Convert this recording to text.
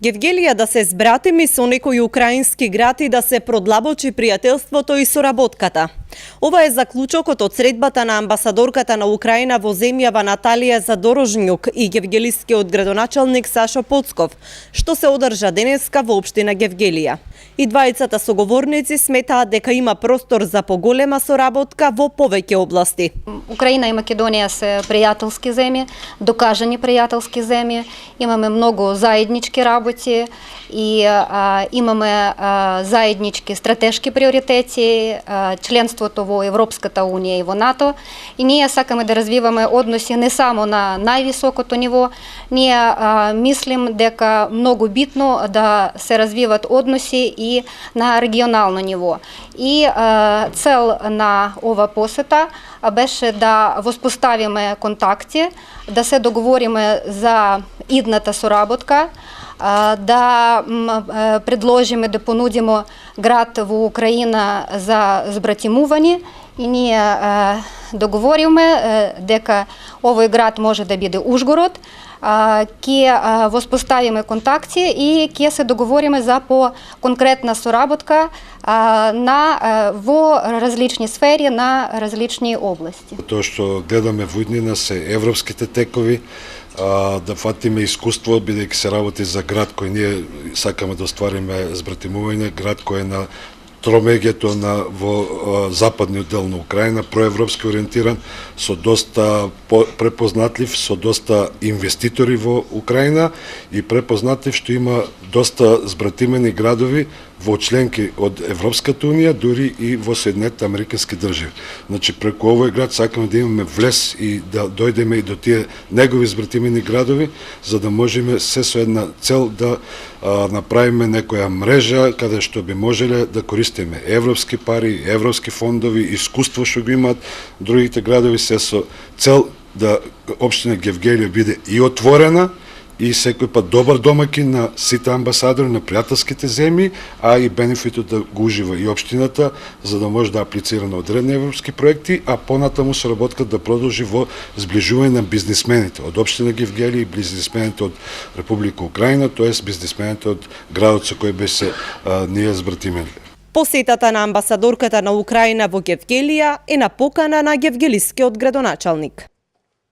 Гевгелија да се збратими со некој украински град и да се продлабочи пријателството и соработката. Ова е заклучокот од средбата на амбасадорката на Украина во земјава Наталија Задорожњук и гевгелискиот градоначалник Сашо Поцков, што се одржа денеска во општина Гевгелија. И двајцата соговорници сметаат дека има простор за поголема соработка во повеќе области. Украина и Македонија се пријателски земји, докажани пријателски земји. Имаме многу заеднички работи и имаме заеднички стратешки приоритети, членството во Европската унија и во НАТО. И ние сакаме да развиваме односи не само на највисокото ниво, ние мислим дека многу битно да се развиват односи и на регионално ниво. И цел на ова посета беше да воспоставиме контакти, да се договориме за идната соработка, да предложиме да понудиме град во Украина за збратимување и ние договориме дека овој град може да биде Ужгород, ќе воспоставиме контакти и ќе се договориме за по-конкретна соработка во различни сфери на различни области. Тоа што гледаме во иднина се европските текови, да фатиме искуство, бидејќи се работи за град кој ние сакаме да оствариме збратимување, град кој е на тромеѓето во западниот дел на Украина, проевропски ориентиран, со доста препознатлив, со доста инвеститори во Украина и препознатлив што има доста збратимени градови во членки од Европската унија, дури и во Соединетите Американски држави. Значи, преку овој град сакаме да имаме влез и да дојдеме и до тие негови збратимени градови, за да можеме се со една цел да направиме некоја мрежа каде што би можеле да користиме европски пари, европски фондови, искуство што го имаат другите градови, се со цел да општина Гевгелија биде и отворена, и секој пат добар домакин на сите амбасадори на пријателските земји, а и бенефитот да го ужива и општината, за да може да аплицира на одредени европски проекти, а понатаму соработката да продолжи во зближување на бизнисмените од општина Гевгелија и бизнисмените од Република Украина, тоест бизнисмените од градот со кој беше ние збратимени. Посетата на амбасадорката на Украина во Гевгелија е на покана на гевгелискиот градоначалник.